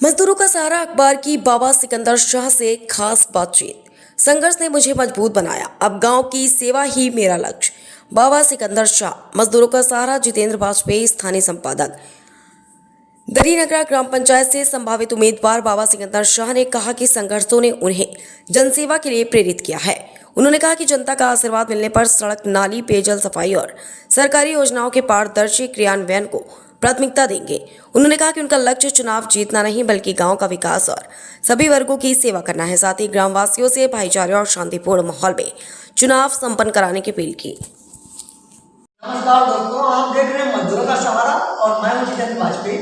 मजदूरों का सहारा अखबार की बाबा सिकंदर शाह से खास बातचीत। संघर्ष ने मुझे मजबूत बनाया, अब गांव की सेवा ही मेरा लक्ष्य। बाबा सिकंदर शाह, मजदूरों का सहारा, जितेंद्र वाजपेयी, स्थानीय संपादक। दरीनगरा ग्राम पंचायत से संभावित उम्मीदवार बाबा सिकंदर शाह ने कहा कि संघर्षों ने उन्हें जनसेवा के लिए प्रेरित किया है। उन्होंने कहा कि जनता का आशीर्वाद मिलने पर सड़क, नाली, पेयजल, सफाई और सरकारी योजनाओं के पारदर्शी क्रियान्वयन को प्राथमिकता देंगे। उन्होंने कहा कि उनका लक्ष्य चुनाव जीतना नहीं बल्कि गांव का विकास और सभी वर्गों की सेवा करना है। साथ ही ग्रामवासियों से भाईचारे और शांतिपूर्ण माहौल में चुनाव संपन्न कराने की अपील की। नमस्कार दोस्तों, आप देख रहे हैं मजदूरों का सहारा और मैं हूं जितेंद्र वाजपेयी।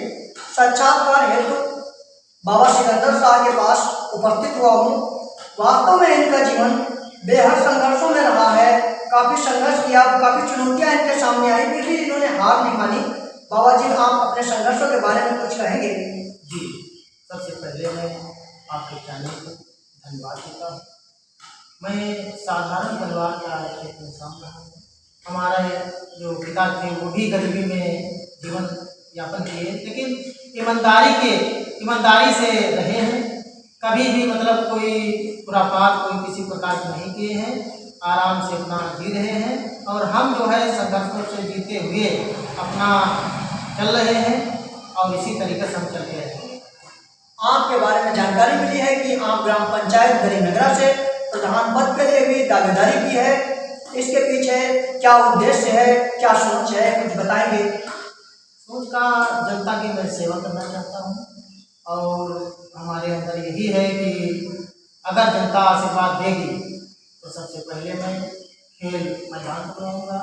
साक्षात्कार हेतु बाबा सिकंदर शाह के पास उपस्थित हुआ हूं। वास्तव में इनका जीवन बेहद संघर्षों में रहा है। काफी संघर्ष किया, काफी चुनौतियां इनके सामने आई, फिर भी इन्होंने हार नहीं मानी। बाबा जी, आप अपने संघर्षों के बारे में कुछ कहेंगे? जी, सबसे पहले मैं आपके चैनल को धन्यवाद देता हूँ। मैं साधारण परिवार का एक इंसान रहा। हमारे जो पिता थे वो भी गरीबी में जीवन यापन किए, लेकिन ईमानदारी से रहे हैं। कभी भी मतलब कोई खुराफात, कोई किसी प्रकार के नहीं किए हैं। आराम से अपना जी रहे हैं और हम जो है संघर्षों से जीते हुए अपना चल रहे हैं और इसी तरीके से हम चलते रहेंगे। आपके बारे में जानकारी मिली है कि आप ग्राम पंचायत दरीनगरा से प्रधान पद के लिए भी दावेदारी की है। इसके पीछे क्या उद्देश्य है, क्या सोच है, कुछ बताएंगे? सोच का जनता की मैं सेवा करना चाहता हूँ और हमारे अंदर यही है कि अगर जनता आशीर्वाद देगी तो सबसे पहले मैं खेल मैदान बनाऊँगा,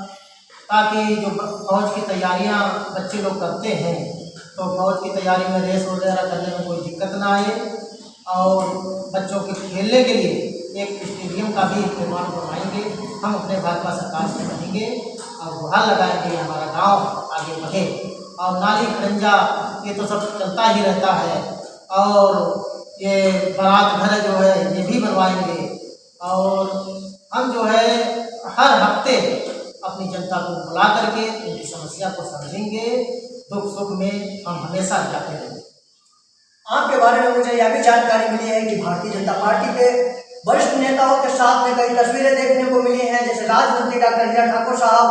ताकि जो फौज की तैयारियां बच्चे लोग करते हैं तो फौज की तैयारी में रेस वगैरह करने में कोई दिक्कत ना आए। और बच्चों के खेलने के लिए एक स्टेडियम का भी निर्माण करवाएंगे। हम अपने भाजपा सरकार से कहेंगे और गुहार लगाएंगे हमारा गांव आगे बढ़े। और नाली खड़ंजा ये तो सब चलता ही रहता है और ये बारात घर जो है ये भी बनवाएंगे। और हम जो है हर हफ्ते अपनी जनता को बुला करके उनकी समस्या को समझेंगे। दुख सुख में हम हमेशा जाते रहेंगे। आपके बारे में मुझे यह भी जानकारी मिली है कि भारतीय जनता पार्टी के वरिष्ठ नेताओं के साथ में कई तस्वीरें देखने को मिली हैं, जैसे राज्य मंत्री डॉक्टर हीरा ठाकुर साहब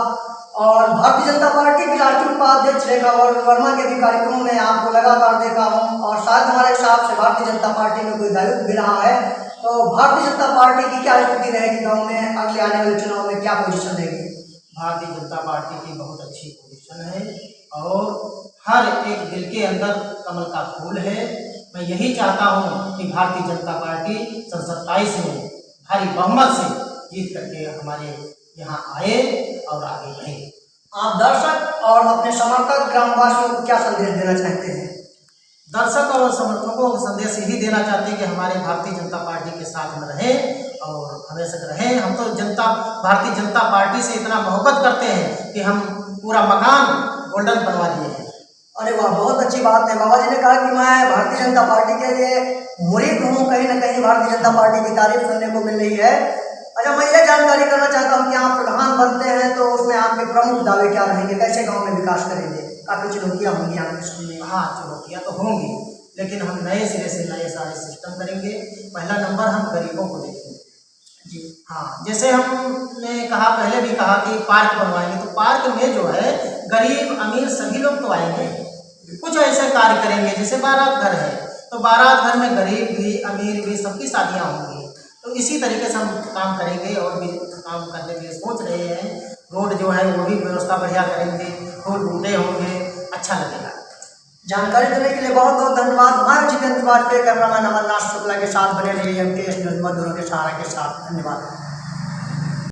और भारतीय जनता पार्टी की राष्ट्रीय उपाध्यक्ष रेखा वर्मा के भी कार्यक्रमों में आपको लगातार देखा हूँ। और शायद हमारे हिसाब से भारतीय जनता पार्टी में कोई दायित्व भी रहा है। तो भारतीय जनता पार्टी की क्या स्थिति रहेगी गाँव में, अगले आने वाले चुनाव में क्या पोजीशन रहेगी? भारतीय जनता पार्टी की बहुत अच्छी पोजीशन है और हर एक दिल के अंदर कमल का फूल है। मैं यही चाहता हूं कि भारतीय जनता पार्टी सन 27 में भारी बहुमत से जीत करके हमारे यहाँ आए और आगे बढ़े। आप दर्शक और अपने समर्थक ग्रामवासियों को क्या संदेश देना चाहते हैं? दर्शक और समर्थकों को संदेश यही देना चाहते हैं कि हमारे भारतीय जनता पार्टी के साथ में रहें और हमेशा रहें। हम तो भारतीय जनता पार्टी से इतना मोहब्बत करते हैं कि हम पूरा मकान गोल्डन बनवा दिए हैं। अरे वाह, बहुत अच्छी बात है। बाबा जी ने कहा कि मैं भारतीय जनता पार्टी के लिए मुरीद हूँ। कहीं ना कहीं भारतीय जनता पार्टी की तारीफ सुनने को मिल रही है। अच्छा, मैं ये जानकारी करना चाहता हूँ कि आप प्रधान बनते हैं तो उसमें आपके प्रमुख दावे क्या रहेंगे? कैसे गाँव में विकास करेंगे? काफी चुनौतियाँ होंगी आपके सामने। हाँ, चुनौतियाँ तो होंगी, लेकिन हम नए सिरे से नए सारे सिस्टम करेंगे। पहला नंबर हम गरीबों को देखेंगे जी। हाँ, जैसे हमने कहा, पहले भी कहा कि पार्क बनवाएंगे, तो पार्क में जो है गरीब अमीर सभी लोग तो आएंगे। कुछ ऐसे कार्य करेंगे, जैसे बारात घर है तो बारात घर में गरीब भी अमीर भी सबकी शादियाँ होंगी। तो इसी तरीके से हम काम करेंगे और भी काम करने के लिए सोच रहे हैं। रोड जो है वो भी व्यवस्था बढ़िया करेंगे, फूल बूटे होंगे, अच्छा लगेगा। जानकारी देने के लिए बहुत बहुत धन्यवाद। मैं जितेंद्र वाजपेयी, कैमरामैन अमरनाथ शुक्ला के साथ बने रहिए MTS न्यूज़ मजदूरों के सहारा के साथ। धन्यवाद।